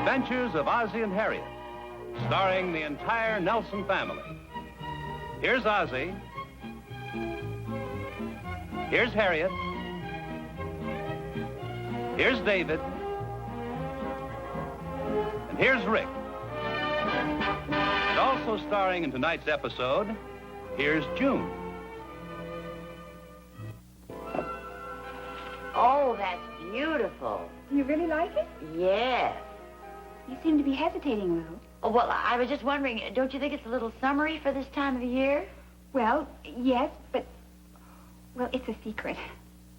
Adventures of Ozzie and Harriet, starring the entire Nelson family. Here's Ozzie. Here's Harriet. Here's David. And here's Rick. And also starring in tonight's episode, here's June. Oh, that's beautiful. You really like it? Yes. You seem to be hesitating a little. Oh, well, I was just wondering, don't you think it's a little summery for this time of the year? Well, yes, but... Well, it's a secret.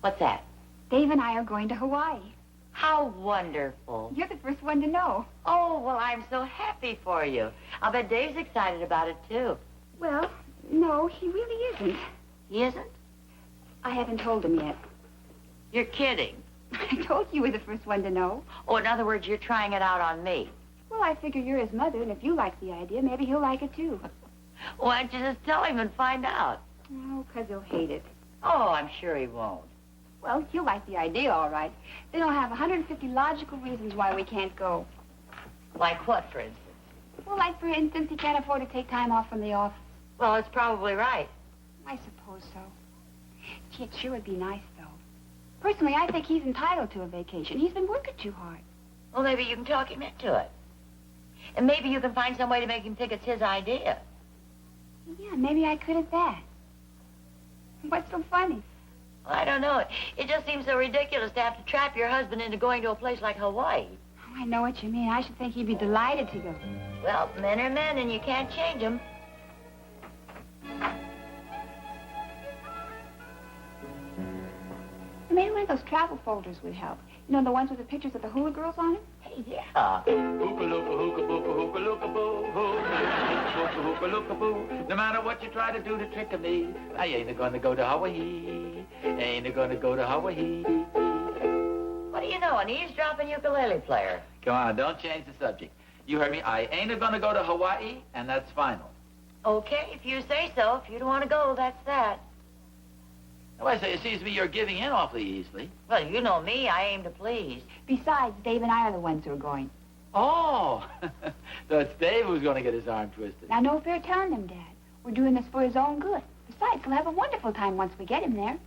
What's that? Dave and I are going to Hawaii. How wonderful. You're the first one to know. Oh, well, I'm so happy for you. I'll bet Dave's excited about it, too. Well, no, he really isn't. He isn't? I haven't told him yet. You're kidding. I told you were the first one to know. Oh, in other words, you're trying it out on me. Well, I figure you're his mother, and if you like the idea, maybe he'll like it, too. Why don't you just tell him and find out? Oh, 'cause he'll hate it. Oh, I'm sure he won't. Well, he'll like the idea, all right. Then he'll have 150 logical reasons why we can't go. Like what, for instance? Well, like, for instance, he can't afford to take time off from the office. Well, it's probably right. I suppose so. Gee, it sure would be nice, though. Personally, I think he's entitled to a vacation. He's been working too hard. Well, maybe you can talk him into it. And maybe you can find some way to make him think it's his idea. Yeah, maybe I could at that. What's so funny? Well, I don't know. It just seems so ridiculous to have to trap your husband into going to a place like Hawaii. Oh, I know what you mean. I should think he'd be delighted to go. Well, men are men, and you can't change them. Maybe one of those travel folders would help. You know, the ones with the pictures of the hula girls on them? Hey, yeah. No matter what you try to do to trick me, I ain't gonna go to Hawaii. Ain't gonna go to Hawaii. What do you know, an eavesdropping ukulele player? Come on, don't change the subject. You heard me. I ain't gonna go to Hawaii, and that's final. Okay, if you say so. If you don't want to go, that's that. Now, I say, it seems to me you're giving in awfully easily. Well, you know me. I aim to please. Besides, Dave and I are the ones who are going. Oh, so it's Dave who's going to get his arm twisted. Now, no fair telling him, Dad. We're doing this for his own good. Besides, he'll have a wonderful time once we get him there.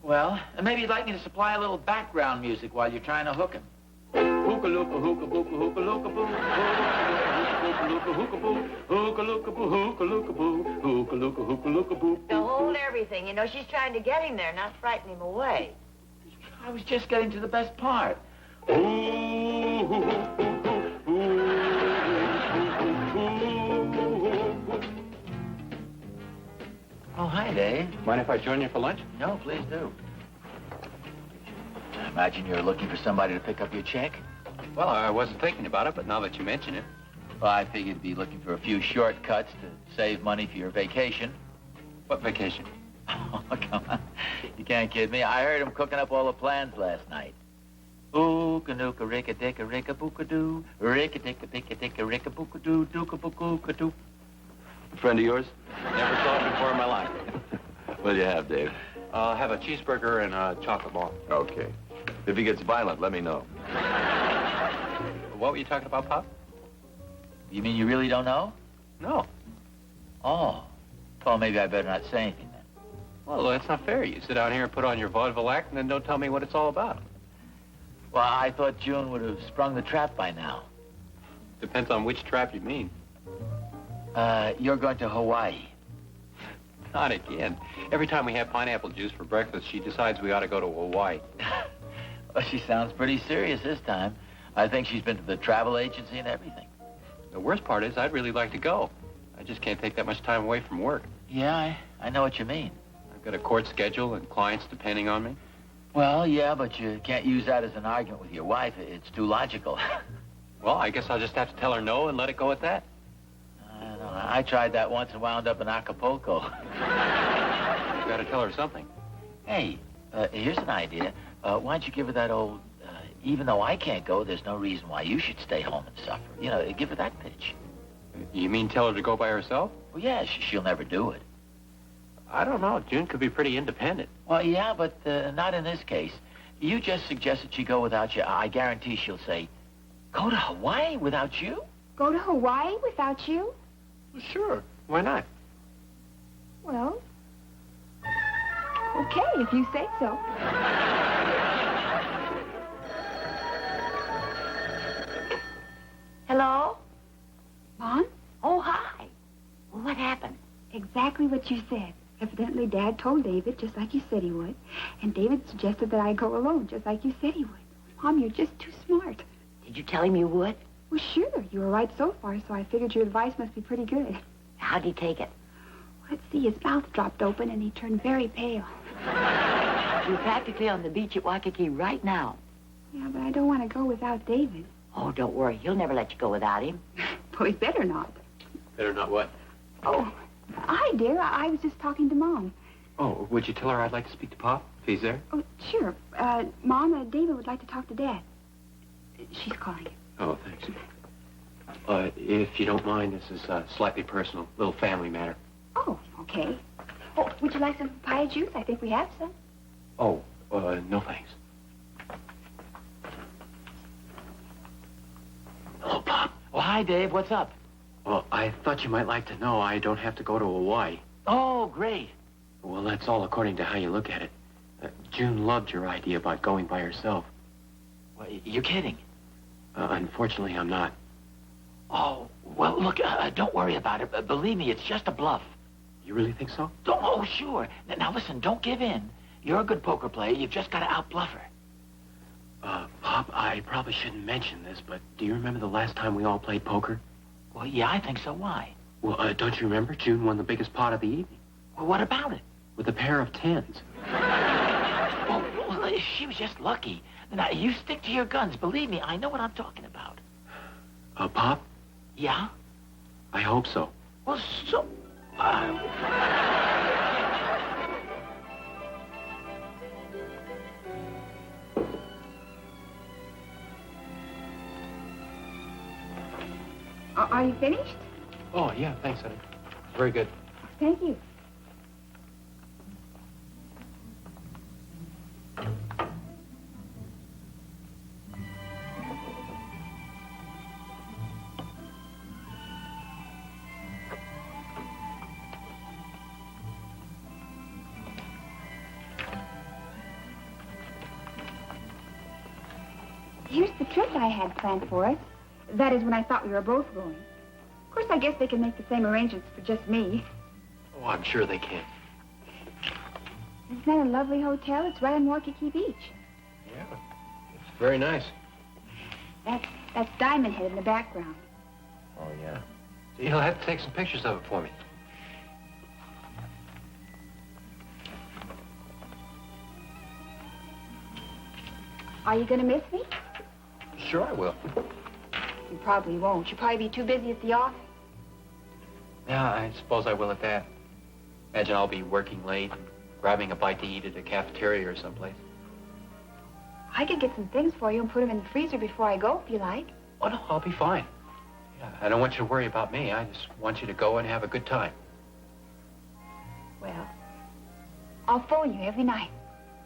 Well, maybe you'd like me to supply a little background music while you're trying to hook him. Hookah-looka, hookah-booka, hookah-looka-boo. Hookah-looka, hookah-looka-boo. Hookah-looka-boo, hookah-looka, hookah-looka-boo. Now, hold everything. You know, she's trying to get him there, not frighten him away. I was just getting to the best part. Oh, hi, Dave. Mind if I join you for lunch? No, please do. I imagine you're looking for somebody to pick up your check. Well, I wasn't thinking about it, but now that you mention it. Well, I figured you'd be looking for a few shortcuts to save money for your vacation. What vacation? Oh, come on. You can't kid me. I heard him cooking up all the plans last night. Ooka-nooka, ricka-dicka, ricka-booka-doo. Ricka-dicka-dicka-dicka, ricka-booka-doo, dooka-booka-doo. A friend of yours? Never saw it before in my life. What'll you have, Dave? I'll have a cheeseburger and a chocolate bar. Okay. If he gets violent, let me know. What were you talking about, Pop? You mean you really don't know? No. Oh. Well, maybe I better not say anything then. Well, that's not fair. You sit down here and put on your vaudeville act and then don't tell me what it's all about. Well, I thought June would have sprung the trap by now. Depends on which trap you mean. You're going to Hawaii. Not again. Every time we have pineapple juice for breakfast, she decides we ought to go to Hawaii. Well, she sounds pretty serious this time. I think she's been to the travel agency and everything. The worst part is I'd really like to go. I just can't take that much time away from work. Yeah, I know what you mean. I've got a court schedule and clients depending on me. Well, yeah, but you can't use that as an argument with your wife. It's too logical. Well, I guess I'll just have to tell her no and let it go at that. I don't know. I tried that once and wound up in Acapulco. You've got to tell her something. Hey, here's an idea. Why don't you give her that old, even though I can't go, there's no reason why you should stay home and suffer. You know, give her that pitch. You mean tell her to go by herself? Well, yeah, she'll never do it. I don't know. June could be pretty independent. Well, yeah, but not in this case. You just suggest that she go without you. I guarantee she'll say, Go to Hawaii without you? Go to Hawaii without you? Well, sure. Why not? Well, okay, if you say so. Hello? Mom? Oh, hi. Well, what happened? Exactly what you said. Evidently, Dad told David, just like you said he would. And David suggested that I go alone, just like you said he would. Mom, you're just too smart. Did you tell him you would? Well, sure. You were right so far, so I figured your advice must be pretty good. How'd he take it? Let's see, his mouth dropped open and he turned very pale. You're practically on the beach at Waikiki right now. Yeah, but I don't want to go without David. Oh, don't worry. He'll never let you go without him. Well, he better not. Better not what? Oh, hi, dear. I was just talking to Mom. Oh, would you tell her I'd like to speak to Pop, if he's there? Oh, sure. Mom, David would like to talk to Dad. She's calling. Oh, thanks. If you don't mind, this is slightly personal, little family matter. Oh, okay. Oh, would you like some papaya juice? I think we have some. Oh, no thanks. Hello, Pop. Well, hi, Dave. What's up? Well, I thought you might like to know I don't have to go to Hawaii. Oh, great. Well, that's all according to how you look at it. June loved your idea about going by herself. Well, you're kidding. Unfortunately, I'm not. Oh, well, look, don't worry about it. Believe me, it's just a bluff. You really think so? Oh, sure. Now, listen, don't give in. You're a good poker player. You've just got to outbluff her. Pop, I probably shouldn't mention this, but do you remember the last time we all played poker? Well, yeah, I think so. Why? Well, don't you remember? June won the biggest pot of the evening. Well, what about it? With a pair of tens. Well, she was just lucky. Now, you stick to your guns. Believe me, I know what I'm talking about. Pop? Yeah? I hope so. Well, so... Are you finished? Oh, yeah, thanks, honey. Very good. Thank you. Here's the trip I had planned for us. That is when I thought we were both going. Of course, I guess they can make the same arrangements for just me. Oh, I'm sure they can. Isn't that a lovely hotel? It's right on Waikiki Beach. Yeah, it's very nice. That's Diamond Head in the background. Oh, yeah. You'll have to take some pictures of it for me. Are you going to miss me? Sure I will. You probably won't. You'll probably be too busy at the office. Yeah, I suppose I will at that. Imagine I'll be working late and grabbing a bite to eat at a cafeteria or someplace. I could get some things for you and put them in the freezer before I go, if you like. Oh, no, I'll be fine. Yeah, I don't want you to worry about me. I just want you to go and have a good time. Well, I'll phone you every night.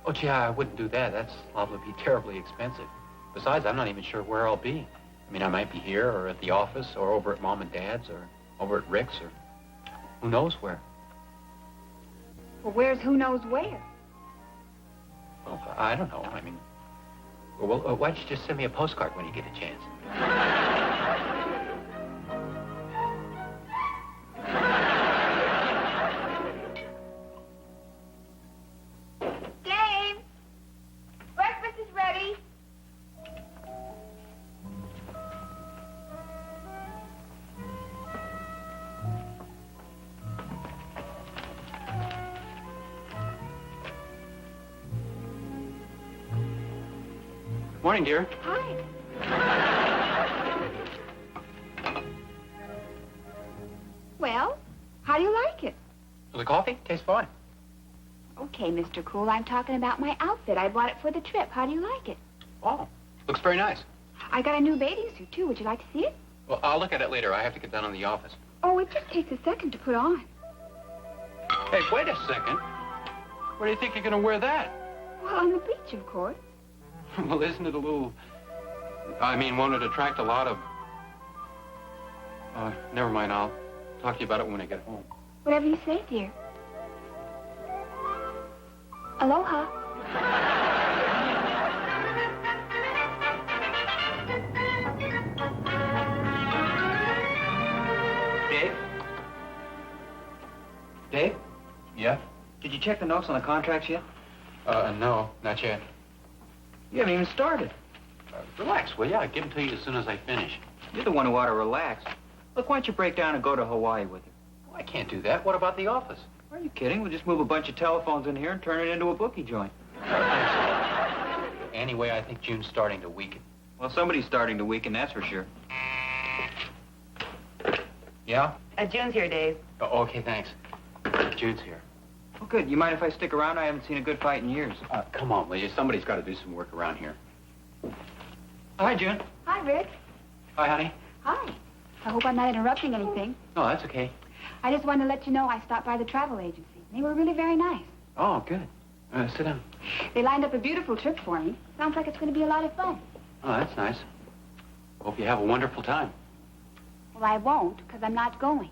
Oh, gee, I wouldn't do that. That's liable to be terribly expensive. Besides, I'm not even sure where I'll be. I mean, I might be here or at the office or over at Mom and Dad's or over at Rick's or who knows where. Well, where's who knows where? Well, I don't know. I mean, well, why don't you just send me a postcard when you get a chance? Dave! Breakfast is ready. Morning, dear. Hi. Well, how do you like it? The coffee tastes fine. Okay, Mr. Cool, I'm talking about my outfit. I bought it for the trip. How do you like it? Oh, looks very nice. I got a new bathing suit, too. Would you like to see it? Well, I'll look at it later. I have to get down in the office. Oh, it just takes a second to put on. Hey, wait a second. Where do you think you're going to wear that? Well, on the beach, of course. Well, isn't it a little I mean, won't it attract a lot of... never mind, I'll talk to you about it when I get home. Whatever you say, dear. Aloha. Dave? Dave? Yeah? Did you check the notes on the contracts yet? No, not yet. You haven't even started. Relax, will you? I'll give them to you as soon as I finish. You're the one who ought to relax. Look, why don't you break down and go to Hawaii with her? Oh, I can't do that. What about the office? Are you kidding? We'll just move a bunch of telephones in here and turn it into a bookie joint. Anyway, I think June's starting to weaken. Well, somebody's starting to weaken, that's for sure. Yeah? June's here, Dave. Oh, okay, thanks. June's here. Oh, good. You mind if I stick around? I haven't seen a good fight in years. Come on, will you? Somebody's got to do some work around here. Hi, June. Hi, Rick. Hi, honey. Hi. I hope I'm not interrupting anything. No, that's okay. I just wanted to let you know I stopped by the travel agency. They were really very nice. Oh, good. Sit down. They lined up a beautiful trip for me. Sounds like it's going to be a lot of fun. Oh, that's nice. Hope you have a wonderful time. Well, I won't, because I'm not going.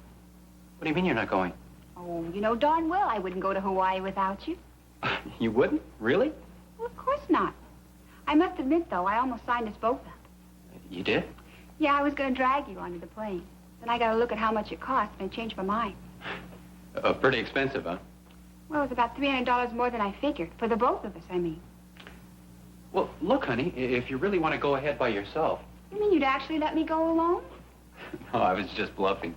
What do you mean you're not going? Oh, you know darn well I wouldn't go to Hawaii without you. You wouldn't? Really? Well, of course not. I must admit, though, I almost signed us both up. You did? Yeah, I was going to drag you onto the plane. Then I got to look at how much it cost, and I changed my mind. Pretty expensive, huh? Well, it was about $300 more than I figured. For the both of us, I mean. Well, look, honey, if you really want to go ahead by yourself... You mean you'd actually let me go alone? No, I was just bluffing.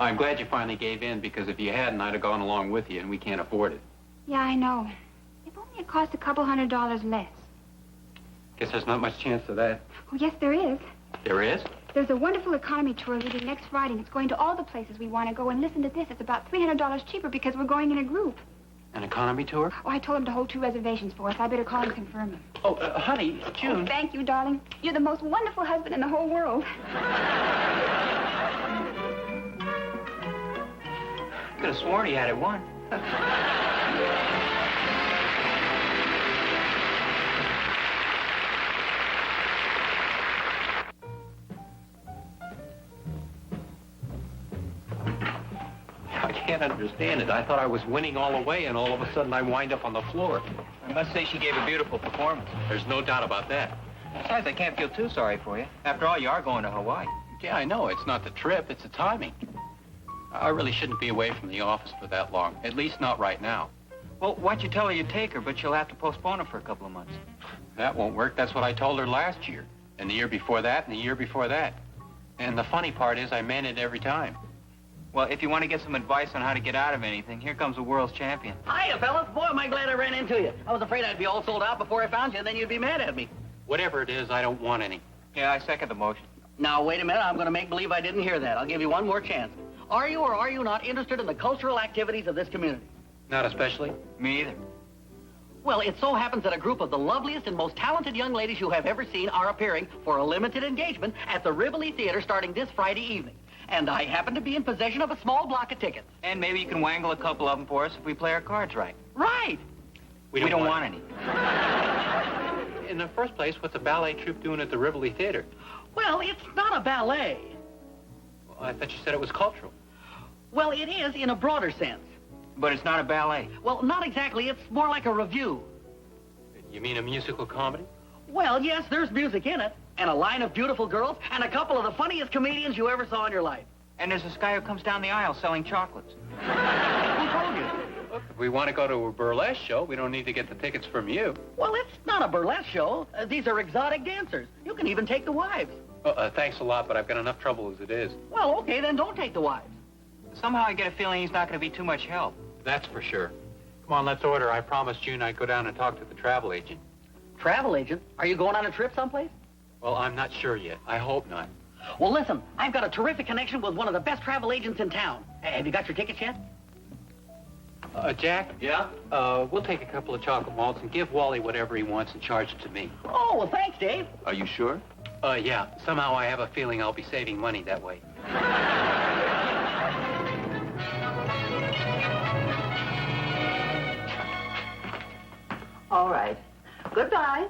I'm glad you finally gave in, because if you hadn't, I'd have gone along with you, and we can't afford it. Yeah, I know. If only it cost a couple $100 less. Guess there's not much chance of that. Oh, yes, there is. There is? There's a wonderful economy tour leaving next Friday, and it's going to all the places we want to go. And listen to this, it's about $300 cheaper because we're going in a group. An economy tour? Oh, I told him to hold 2 reservations for us. I better call and confirm them. Oh, honey, June... Oh, thank you, darling. You're the most wonderful husband in the whole world. Could have sworn he had it won. I can't understand it. I thought I was winning all the way, and all of a sudden I wind up on the floor. I must say she gave a beautiful performance. There's no doubt about that. Besides, I can't feel too sorry for you. After all, you are going to Hawaii. Yeah, I know. It's not the trip, it's the timing. I really shouldn't be away from the office for that long. At least not right now. Well, why don't you tell her you'd take her, but she'll have to postpone it for a couple of months. That won't work. That's what I told her last year. And the year before that, and the year before that. And the funny part is I meant it every time. Well, if you want to get some advice on how to get out of anything, here comes the world's champion. Hiya, fellas. Boy, am I glad I ran into you. I was afraid I'd be all sold out before I found you, and then you'd be mad at me. Whatever it is, I don't want any. Yeah, I second the motion. Now, wait a minute. I'm going to make believe I didn't hear that. I'll give you one more chance. Are you or are you not interested in the cultural activities of this community? Not especially. Me either. Well, it so happens that a group of the loveliest and most talented young ladies you have ever seen are appearing for a limited engagement at the Rivoli Theater starting this Friday evening. And I happen to be in possession of a small block of tickets. And maybe you can wangle a couple of them for us if we play our cards right. Right. We don't want any. In the first place, what's a ballet troupe doing at the Rivoli Theater? Well, it's not a ballet. Well, I thought you said it was cultural. Well, it is in a broader sense. But it's not a ballet. Well, not exactly. It's more like a revue. You mean a musical comedy? Well, yes, there's music in it, and a line of beautiful girls, and a couple of the funniest comedians you ever saw in your life. And there's this guy who comes down the aisle selling chocolates. Who told you? Look, if we want to go to a burlesque show, we don't need to get the tickets from you. Well, it's not a burlesque show. These are exotic dancers. You can even take the wives. Thanks a lot, but I've got enough trouble as it is. Well, okay, then don't take the wives. Somehow I get a feeling he's not going to be too much help. That's for sure. Come on, let's order. I promised June I'd go down and talk to the travel agent. Travel agent? Are you going on a trip someplace? Well, I'm not sure yet. I hope not. Well, listen, I've got a terrific connection with one of the best travel agents in town. Have you got your tickets yet? Jack? Yeah? We'll take a couple of chocolate malts and give Wally whatever he wants and charge it to me. Oh, well, thanks, Dave. Are you sure? Yeah. Somehow I have a feeling I'll be saving money that way. All right. Goodbye.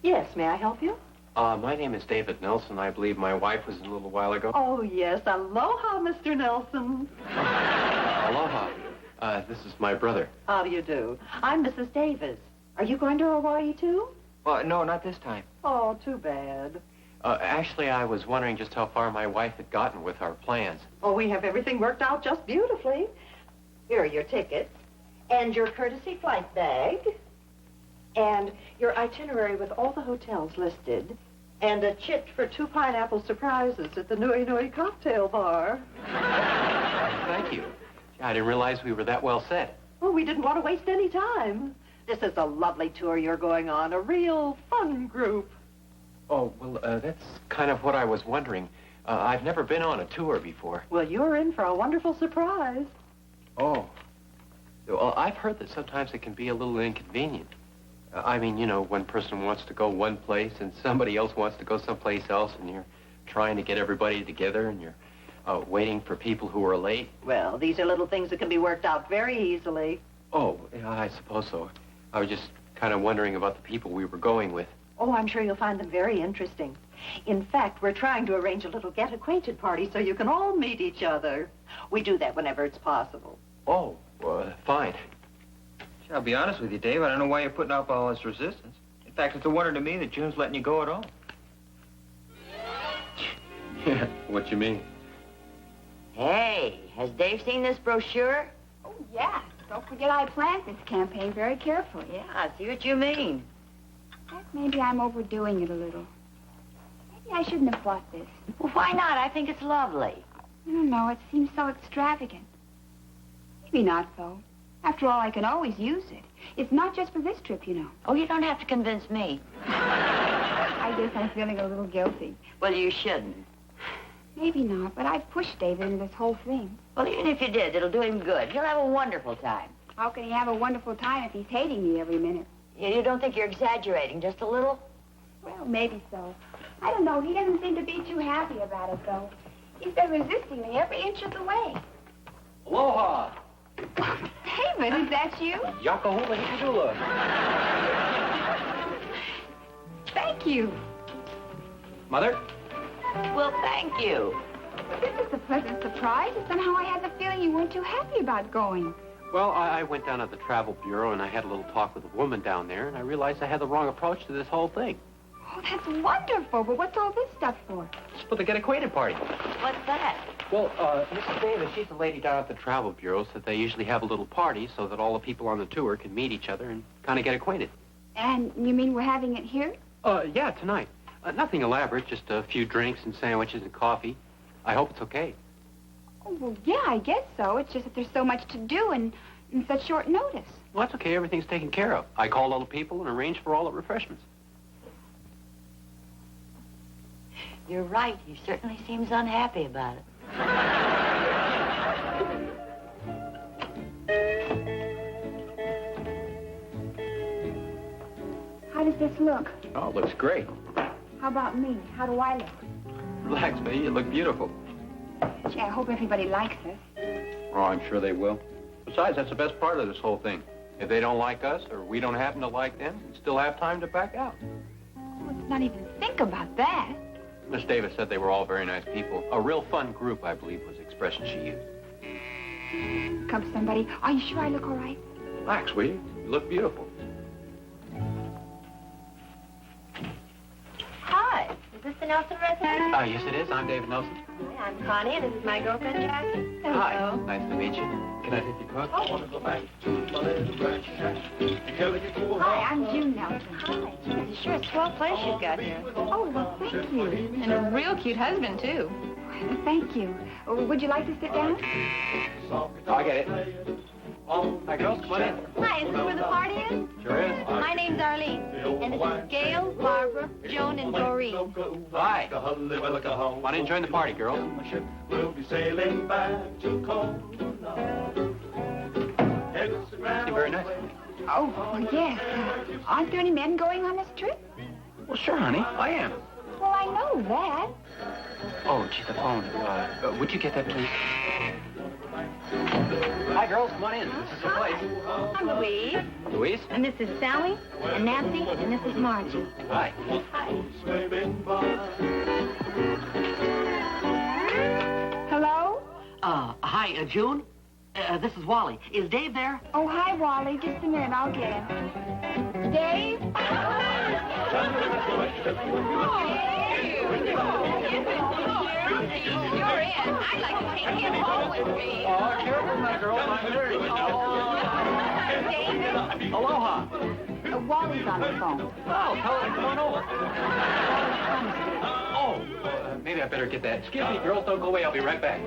Yes, may I help you? My name is David Nelson. I believe my wife was in a little while ago. Oh, yes. Aloha, Mr. Nelson. Aloha. This is my brother. How do you do? I'm Mrs. Davis. Are you going to Hawaii, too? Well, no, not this time. Oh, too bad. Actually, I was wondering just how far my wife had gotten with our plans. Oh, we have everything worked out just beautifully. Here are your tickets, and your courtesy flight bag, and your itinerary with all the hotels listed, and a chit for 2 pineapple surprises at the Nui Nui cocktail bar. Thank you. I didn't realize we were that well set. Oh, we didn't want to waste any time. This is a lovely tour you're going on, a real fun group. Oh, well, that's kind of what I was wondering. I've never been on a tour before. Well, you're in for a wonderful surprise. Oh. Well, I've heard that sometimes it can be a little inconvenient. I mean, you know, one person wants to go one place and somebody else wants to go someplace else, and you're trying to get everybody together, and you're waiting for people who are late. Well, these are little things that can be worked out very easily. Oh, yeah, I suppose so. I was just kind of wondering about the people we were going with. Oh, I'm sure you'll find them very interesting. In fact, we're trying to arrange a little get-acquainted party so you can all meet each other. We do that whenever it's possible. Oh, fine. I'll be honest with you, Dave. I don't know why you're putting up all this resistance. In fact, it's a wonder to me that June's letting you go at all. Yeah, what you mean? Hey, has Dave seen this brochure? Oh, yeah. Don't forget I planned this campaign very carefully. Yeah, I see what you mean. Guess maybe I'm overdoing it a little. Maybe I shouldn't have bought this. Well, why not? I think it's lovely. I don't know. It seems so extravagant. Maybe not, though. After all, I can always use it. It's not just for this trip, you know. Oh, you don't have to convince me. I guess I'm feeling a little guilty. Well, you shouldn't. Maybe not, but I've pushed David into this whole thing. Well, even if you did, it'll do him good. He'll have a wonderful time. How can he have a wonderful time if he's hating me every minute? You don't think you're exaggerating just a little? Well, maybe so. I don't know. He doesn't seem to be too happy about it, though. He's been resisting me every inch of the way. Aloha! David, is that you? Yakahula Hikadula. Thank you. Mother? Well, thank you. But this is a pleasant surprise. And somehow I had the feeling you weren't too happy about going. Well, I went down to the travel bureau and I had a little talk with a woman down there, and I realized I had the wrong approach to this whole thing. Oh, that's wonderful. But what's all this stuff for? It's for the get-acquainted party. What's that? Well, Mrs. Davis, she's the lady down at the travel bureau, said they usually have a little party so that all the people on the tour can meet each other and kind of get acquainted. And you mean we're having it here? Yeah, tonight. Nothing elaborate, just a few drinks and sandwiches and coffee. I hope it's okay. Oh, well, yeah, I guess so. It's just that there's so much to do and such short notice. Well, that's okay. Everything's taken care of. I called all the people and arranged for all the refreshments. You're right. He certainly seems unhappy about it. How does this look? Oh, it looks great. How about me? How do I look? Relax, baby. You look beautiful. Gee, I hope everybody likes us. Oh, I'm sure they will. Besides, that's the best part of this whole thing. If they don't like us or we don't happen to like them, we still have time to back out. Let's not even think about that. Miss Davis said they were all very nice people. A real fun group, I believe, was the expression she used. Come, somebody. Are you sure I look all right? Relax, will you? You look beautiful. Hi, is this the Nelson residence? Yes, it is. I'm David Nelson. Hi, I'm Connie, and this is my girlfriend, Jackie. Hello. Hi. Nice to meet you. Can I take your coat? Hi, I'm June Nelson. Hi. It's sure a swell place you've got here. Oh, well, thank you. And a real cute husband, too. Thank you. Would you like to sit down? Oh, I get it. Hi, girls. Come on in. Hi, is this where the party is? Sure is. My name's Arlene, and this is Gail, Barbara, Joan, and Doreen. Hi. Want to join the party, girls? We'll be sailing back to Seem very nice. Oh, well, yes. Aren't there any men going on this trip? Well, sure, honey. I am. Well, I know that. Oh, gee, the phone. Would you get that, please? Hi, girls. Come on in. This is the place. I'm Louise. Louise? And this is Sally, and Nancy, and this is Margie. Hi. Hello? Hi, June. This is Wally. Is Dave there? Oh, hi, Wally. Just a minute. I'll get him. Dave? You're in. I'd like to take him home with me. Careful, my girl. I'm dirty. David? Aloha. Wally's on the phone. Oh, tell her to come on over. Oh, maybe I better get that. Excuse me, girls. Don't go away. I'll be right back.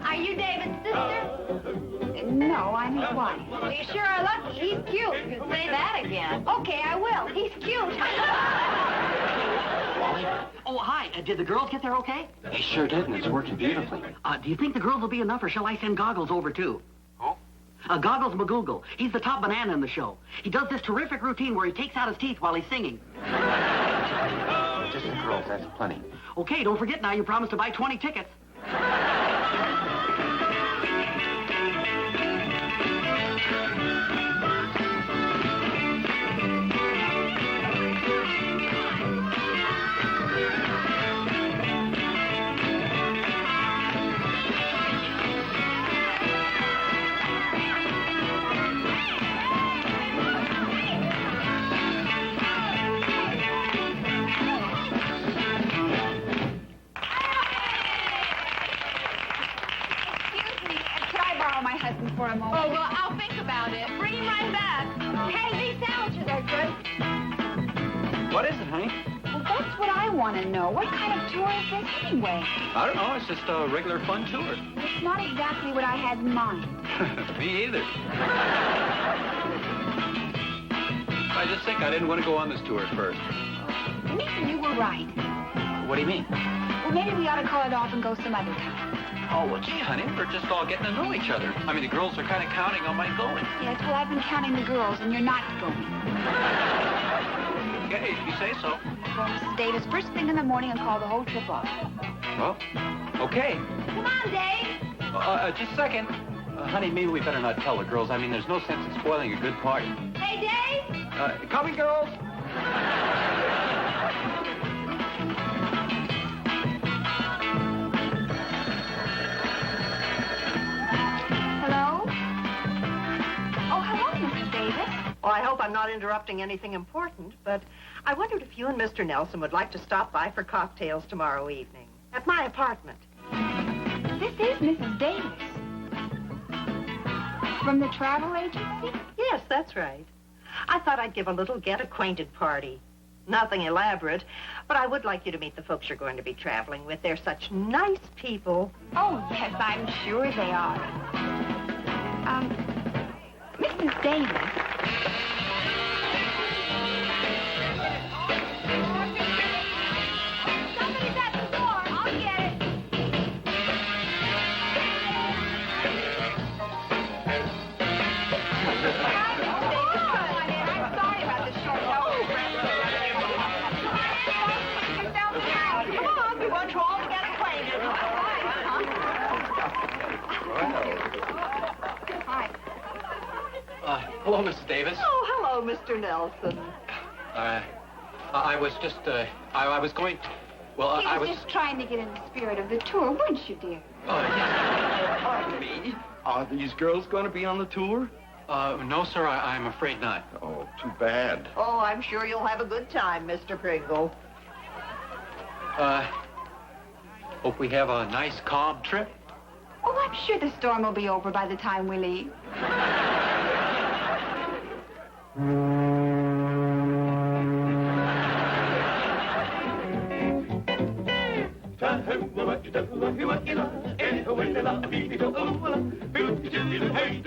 Are you David's sister? No, I'm his wife. Well, you sure are lucky. He's cute. You say that again. Okay, I will. He's cute. Oh, hi. Did the girls get there okay? They sure did, and it's working beautifully. Do you think the girls will be enough, or shall I send Goggles over, too? Who? Goggles McGoogle. He's the top banana in the show. He does this terrific routine where he takes out his teeth while he's singing. Just the girls. That's plenty. Okay, don't forget now, you promised to buy 20 tickets. For a moment. Oh, well, I'll think about it. Bring him right back. Hey, these sandwiches are good. What is it, honey? Well, that's what I want to know. What kind of tour is this anyway? I don't know. It's just a regular fun tour. It's not exactly what I had in mind. Me either. I just think I didn't want to go on this tour at first. Maybe you were right. What do you mean? Well, maybe we ought to call it off and go some other time. Oh, well, gee, honey, we're just all getting to know each other. I mean, the girls are kind of counting on my going. Yes, well, I've been counting the girls, and you're not going. Okay, if you say so. Well, Mrs. Davis, first thing in the morning and call the whole trip off. Well, okay. Come on, Dave. Just a second. Honey, maybe we better not tell the girls. I mean, there's no sense in spoiling a good party. Hey, Dave. Coming, girls. Well, I hope I'm not interrupting anything important, but I wondered if you and Mr. Nelson would like to stop by for cocktails tomorrow evening at my apartment. This is Mrs. Davis. From the travel agency? Yes, that's right. I thought I'd give a little get-acquainted party. Nothing elaborate, but I would like you to meet the folks you're going to be traveling with. They're such nice people. Oh, yes, I'm sure they are. Mrs. Davis. Somebody's at the door. I'll get it. I'm sorry about the short notice. Come on, we want you all to get acquainted. Hi. Hello, Mrs. Davis. Oh, hello, Mr. Nelson. I was just, I was going, well, I was just trying to get in the spirit of the tour, weren't you, dear? Pardon me. Are these girls going to be on the tour? No, sir, I'm afraid not. Oh, too bad. Oh, I'm sure you'll have a good time, Mr. Pringle. Hope we have a nice, calm trip. Oh, I'm sure the storm will be over by the time we leave. Hey,